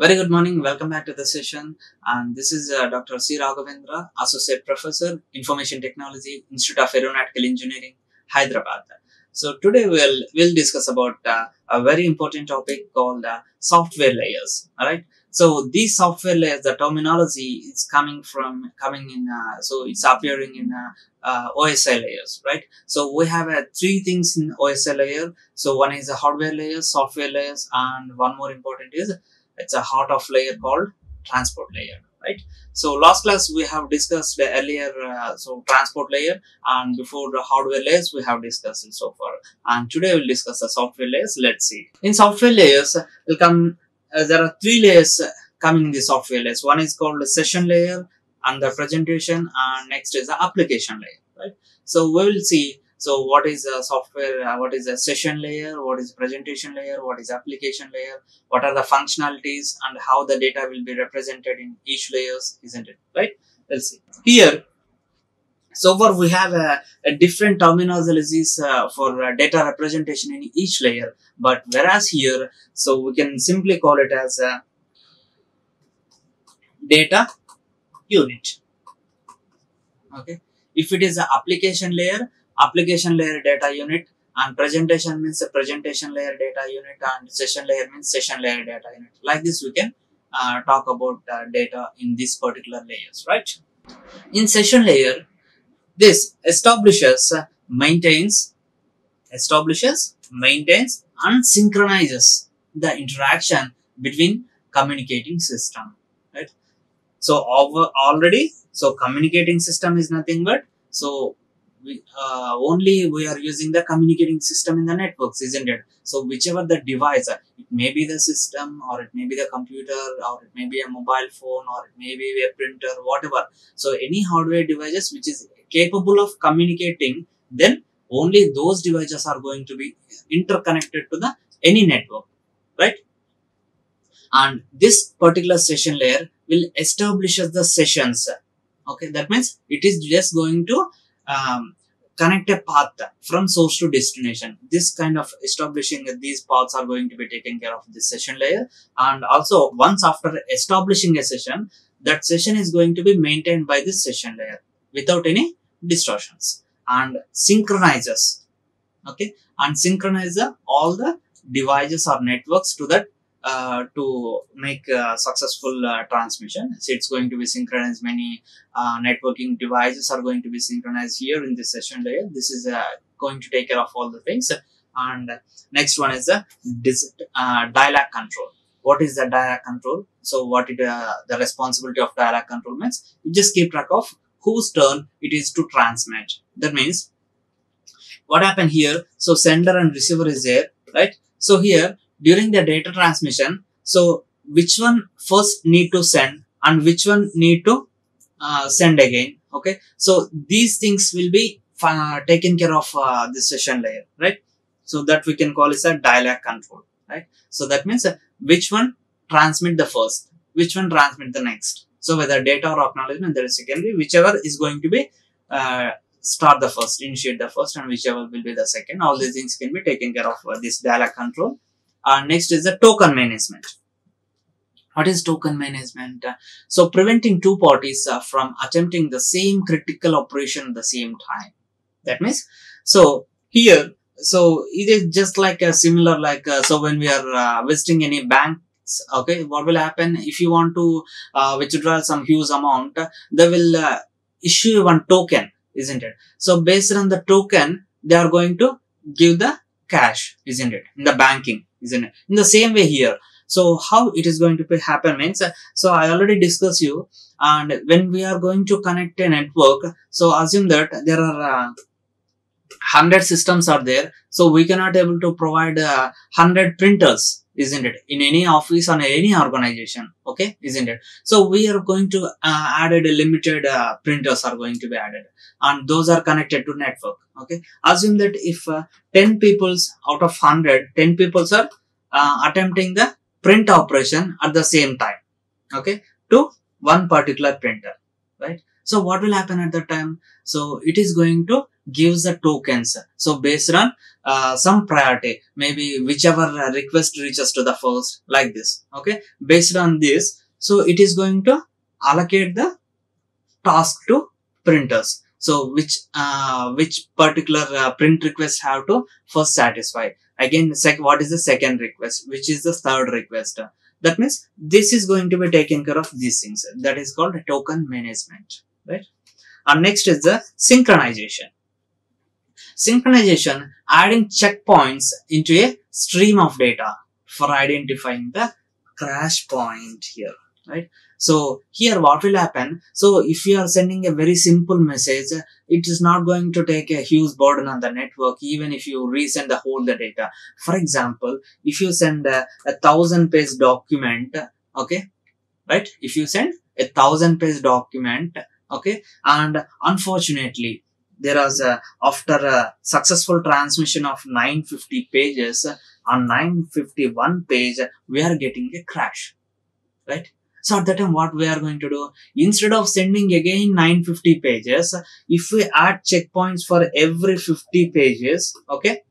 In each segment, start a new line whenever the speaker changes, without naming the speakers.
Very good morning. Welcome back to the session. And this is Dr. C. Raghavendra, Associate Professor, Information Technology, Institute of Aeronautical Engineering, Hyderabad. So today we'll discuss about a very important topic called software layers. All right. So these software layers, the terminology is coming in. So it's appearing in OSI layers, right? So we have three things in OSI layer. So one is a hardware layer, software layers, and one more important is it's a heart of layer called transport layer, right? So last class we have discussed earlier transport layer, and before the hardware layers we have discussed it so far, and today we'll discuss the software layers. Let's see. In software layers there are three layers coming in the software layers. One is called the session layer and the presentation, and next is the application layer, right? So we will see what is a software, what is a session layer, what is presentation layer, what is application layer, what are the functionalities, and how the data will be represented in each layers, isn't it? Right? Let's see. Here, so far we have a different terminologies for data representation in each layer, but whereas here, so we can simply call it as a data unit. Okay. If it is an application layer data unit, and presentation means a presentation layer data unit, and session layer means session layer data unit. Like this we can talk about data in these particular layers, right? In session layer, this establishes, maintains, and synchronizes the interaction between communicating system, right? So communicating system is nothing but we are using the communicating system in the networks, isn't it? So whichever the device, it may be the system, or it may be the computer, or it may be a mobile phone, or it may be a printer, whatever. So any hardware devices which is capable of communicating, then only those devices are going to be interconnected to any network, right? And this particular session layer will establish the sessions. Okay, that means it is just going to connect a path from source to destination. This kind of establishing these paths are going to be taken care of this session layer. And also, once after establishing a session, that session is going to be maintained by this session layer without any distortions, and synchronizes. Okay, and synchronize all the devices or networks to that to make successful transmission. So it's going to be synchronized. Many networking devices are going to be synchronized here in this session layer. This is going to take care of all the things. And next one is the dialogue control. What is the dialogue control? So what the responsibility of dialogue control means, you just keep track of whose turn it is to transmit. That means what happened here, so sender and receiver is there, right? So here during the data transmission, so which one first need to send and which one need to send again. Okay, so these things will be taken care of this session layer, right? So that we can call it a dialogue control, right? So that means which one transmit the first, which one transmit the next. So whether data or acknowledgement, there is secondary, whichever is going to be start the first, initiate the first, and whichever will be the second. All these things can be taken care of this dialogue control. Next is the token management. What is token management? So preventing two parties from attempting the same critical operation at the same time. That means, so here, so it is just like a similar, like so when we are visiting any banks, okay, what will happen if you want to withdraw some huge amount? They will issue one token, isn't it? So based on the token, they are going to give the cash, isn't it? In the banking, isn't it? In the same way here. So how it is going to happen means, so I already discussed you, and when we are going to connect a network, so assume that there are 100 systems are there, so we cannot able to provide 100 printers, isn't it, in any office or any organization. Okay, isn't it? So we are going to added a limited printers are going to be added, and those are connected to network. Okay, assume that if 10 peoples out of 100, 10 peoples are attempting the print operation at the same time, okay, to one particular printer, right? So what will happen at that time? So it is going to gives the tokens. So based on some priority, maybe whichever request reaches to the first, like this. Okay, based on this, so it is going to allocate the task to printers. So which particular print request have to first satisfy. Again, what is the second request? Which is the third request? That means this is going to be taken care of these things. That is called token management, right? And next is the synchronization. Synchronization, adding checkpoints into a stream of data for identifying the crash point here, right? So here what will happen? So if you are sending a very simple message, it is not going to take a huge burden on the network, even if you resend the whole the data. For example, if you send a 1000-page document, okay, right? If you send a 1000-page document, okay, and unfortunately there was after a successful transmission of 950 pages, on 951 page we are getting a crash, right? So at that time, what we are going to do, instead of sending again 950 pages, if we add checkpoints for every 50 pages, okay,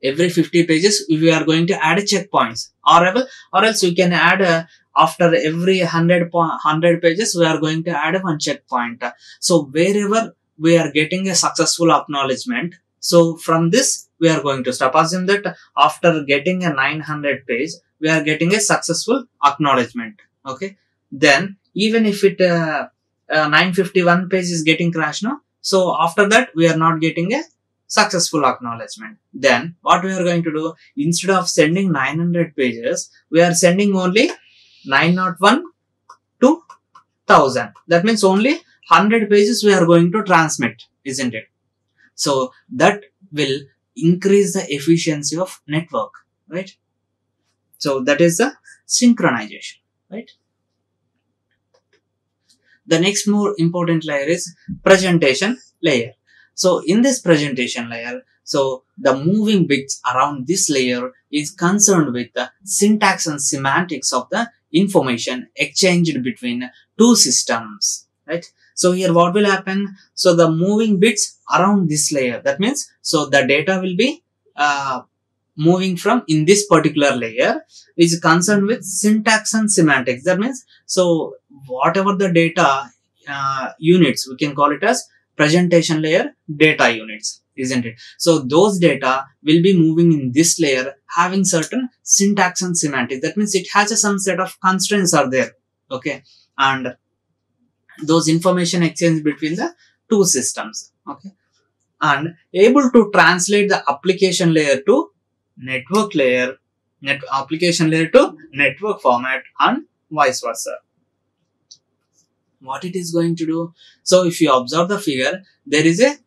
every 50 pages, we are going to add checkpoints, or else we can add after every 100 pages, we are going to add one checkpoint. So wherever we are getting a successful acknowledgement, so from this, we are going to stop. Assume that after getting a 900 page, we are getting a successful acknowledgement. Okay. Then even if it 951 page is getting crashed now, so after that we are not getting a successful acknowledgement. Then what we are going to do, instead of sending 900 pages, we are sending only 901 to 1000. That means only 100 pages we are going to transmit, isn't it? So that will increase the efficiency of network, right? So that is the synchronization, right? The next more important layer is presentation layer. So in this presentation layer, so the moving bits around this layer is concerned with the syntax and semantics of the information exchanged between two systems, right? So here what will happen? So the moving bits around this layer, that means, so the data will be moving from in this particular layer is concerned with syntax and semantics. That means, so whatever the data units, we can call it as presentation layer data units, isn't it? So those data will be moving in this layer having certain syntax and semantics. That means it has some set of constraints are there, okay, and those information exchange between the two systems, okay, and able to translate the application layer to network layer, application layer to network format, and vice versa. What it is going to do? So if you observe the figure, there is a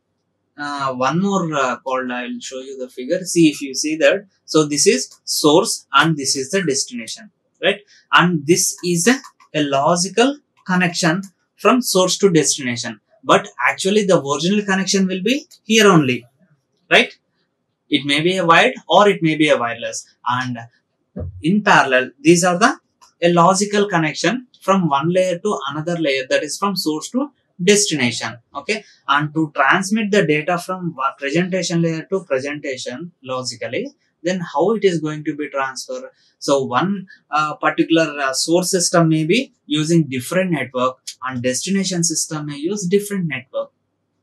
one more called, I will show you the figure. See, if you see that, so this is source and this is the destination, right? And this is a logical connection from source to destination, but actually the original connection will be here only, right? It may be a wired or it may be a wireless, and in parallel these are a logical connection from one layer to another layer, that is from source to destination, okay, and to transmit the data from presentation layer to presentation logically, then how it is going to be transferred? So one particular source system may be using different network and destination system may use different network,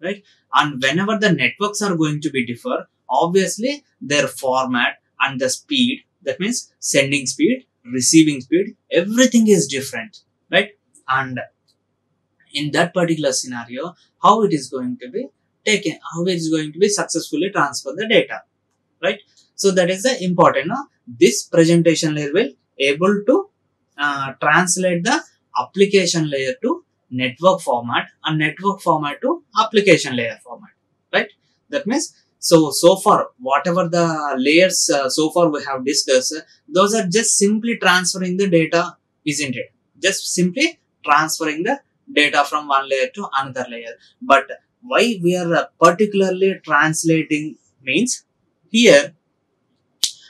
right? And whenever the networks are going to be differ, obviously their format and the speed, that means sending speed, receiving speed, everything is different, right? And in that particular scenario, how it is going to be taken, how it is going to be successfully transfer the data, right? So that is the important. This presentation layer will able to translate the application layer to network format and network format to application layer format, right? That means, so far whatever the layers so far we have discussed, those are just simply transferring the data, isn't it? Just simply transferring the data from one layer to another layer. But why we are particularly translating means, here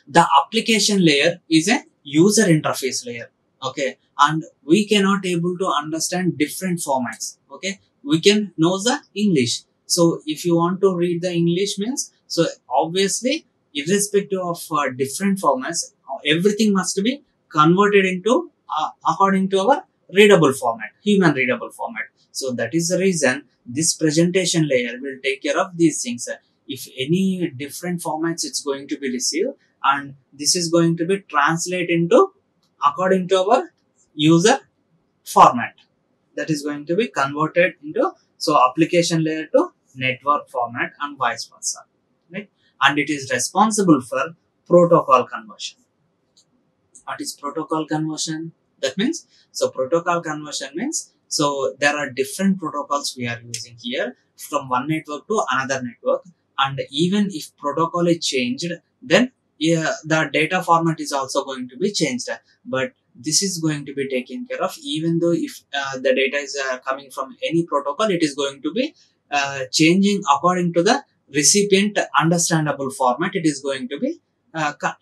the application layer is a user interface layer, okay, and we cannot able to understand different formats, okay. We can know the English, So if you want to read the English means, so obviously irrespective of different formats, everything must be converted into according to our readable format, human readable format. So that is the reason this presentation layer will take care of these things. If any different formats it's going to be received, and this is going to be translated into according to our user format, that is going to be converted into, so application layer to network format and vice versa, right? And it is responsible for protocol conversion. What is protocol conversion? That means, so protocol conversion means, so there are different protocols we are using here from one network to another network, and even if protocol is changed, then yeah, the data format is also going to be changed. But this is going to be taken care of, even though if the data is coming from any protocol, it is going to be changing according to the recipient understandable format. It is going to be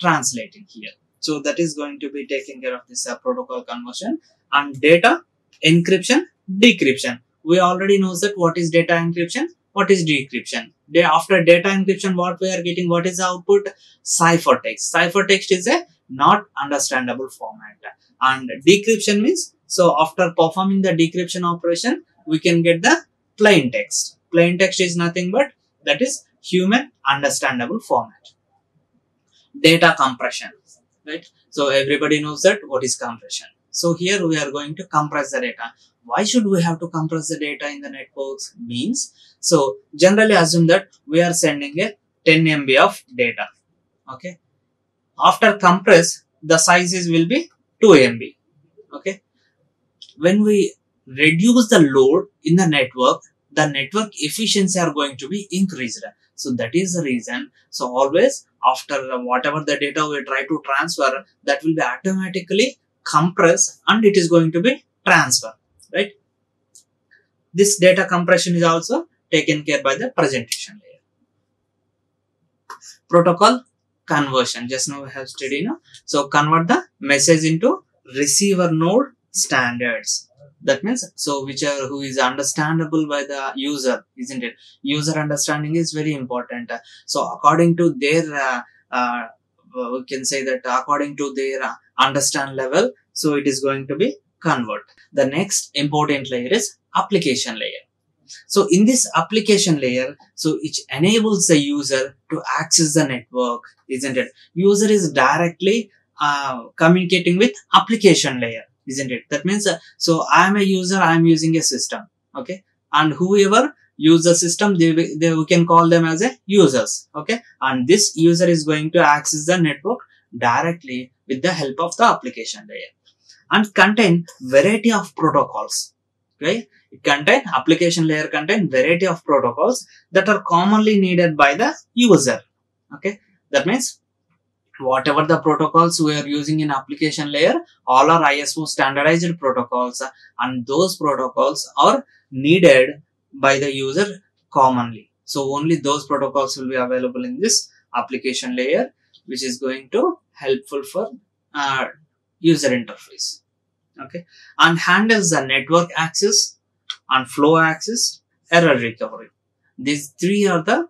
translating here. So that is going to be taking care of this protocol conversion. And data encryption, decryption. We already know that what is data encryption, what is decryption. After data encryption, what we are getting, what is the output? Ciphertext. Ciphertext is a not understandable format. And decryption means, so after performing the decryption operation, we can get the plain text. Plain text is nothing but that is human understandable format. Data compression, right? So everybody knows that what is compression. So here we are going to compress the data. Why should we have to compress the data in the networks? Means, so generally assume that we are sending a 10 MB of data. Okay. After compress, the sizes will be 2 MB. Okay. When we reduce the load in the network efficiency are going to be increased. So that is the reason. So always after whatever the data we try to transfer, that will be automatically compressed and it is going to be transferred, right? This data compression is also taken care by the presentation layer. Protocol conversion, just now we have studied, so convert the message into receiver node standards. That means, so whichever who is understandable by the user, isn't it? User understanding is very important. So according to their we can say that according to their understand level, so it is going to be convert. The next important layer is application layer. So in this application layer, so it enables the user to access the network, isn't it? User is directly communicating with application layer, isn't it? That means, so I am a user, I am using a system, okay? And whoever use the system, we can call them as a users, okay? And this user is going to access the network directly with the help of the application layer, and contain variety of protocols, right? It contain, application layer contain variety of protocols that are commonly needed by the user, okay? That means, whatever the protocols we are using in application layer, all are ISO standardized protocols, and those protocols are needed by the user commonly. So only those protocols will be available in this application layer, which is going to helpful for user interface, okay? And handles the network access and flow access, error recovery. These three are the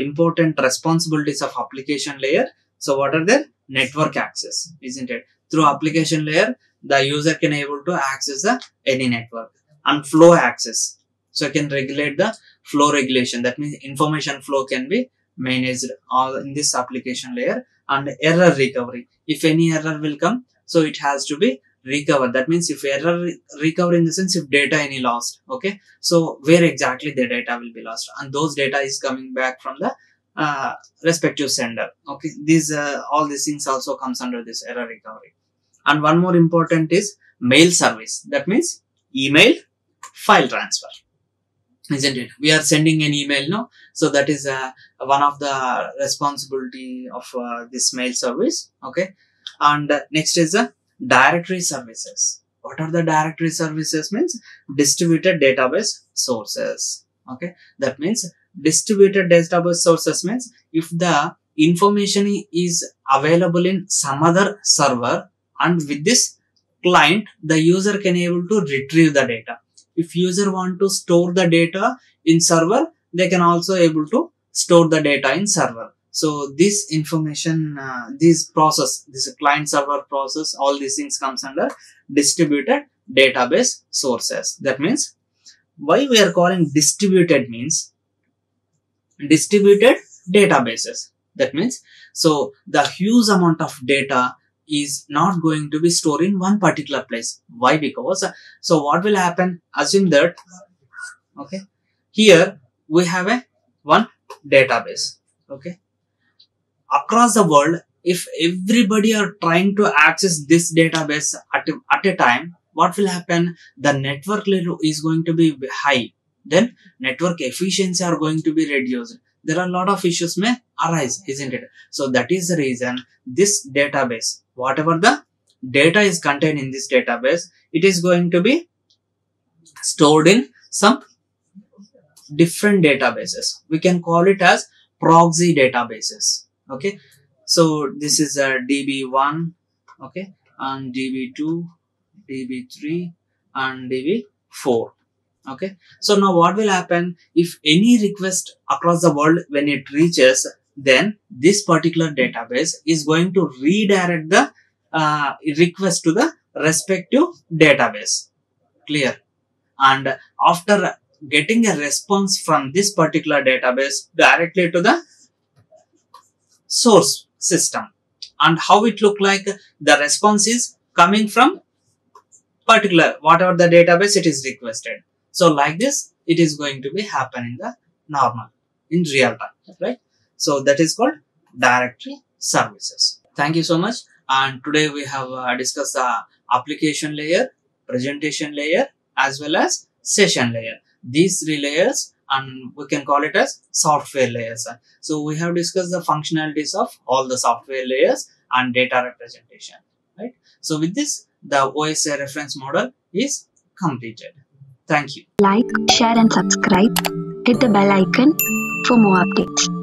important responsibilities of application layer. So what are the network access, isn't it? Through application layer, the user can able to access any network. And flow access, so can regulate the flow regulation. That means information flow can be managed all in this application layer. And error recovery, if any error will come, so it has to be recovered. That means if error recovery in the sense if data any lost, okay, so where exactly the data will be lost, and those data is coming back from the respective sender, okay? These all these things also comes under this error recovery. And one more important is mail service. That means email file transfer, isn't it? We are sending an email, no? So that is one of the responsibility of this mail service, okay? And next is the directory services. What are the directory services? Means distributed database sources, okay? That means distributed database sources means if the information is available in some other server, and with this client the user can able to retrieve the data. If user want to store the data in server, they can also able to store the data in server. So this information, this process, this client server process, all these things comes under distributed database sources. That means, why we are calling distributed means distributed databases. That means, so the huge amount of data is not going to be stored in one particular place. Why? Because so what will happen? Assume that, okay, here we have a one database, okay, across the world. If everybody are trying to access this database at a time, what will happen? The network level is going to be high, then network efficiency are going to be reduced. There are a lot of issues may arise, isn't it? So that is the reason this database, whatever the data is contained in this database, it is going to be stored in some different databases. We can call it as proxy databases. Okay, so this is a DB1, okay, and DB2, DB3, and DB4. Okay, so now what will happen? If any request across the world, when it reaches, then this particular database is going to redirect the request to the respective database. Clear? And after getting a response from this particular database directly to the source system, and how it look like, the response is coming from particular whatever the database it is requested. So like this, it is going to be happen in the normal, in real time, right? So that is called directory services. Thank you so much. And today we have discussed the application layer, presentation layer, as well as session layer. These three layers, and we can call it as software layers. So we have discussed the functionalities of all the software layers and data representation, right? So with this, the OSI reference model is completed. Thank you.
Like, share and subscribe. Hit the bell icon for more updates.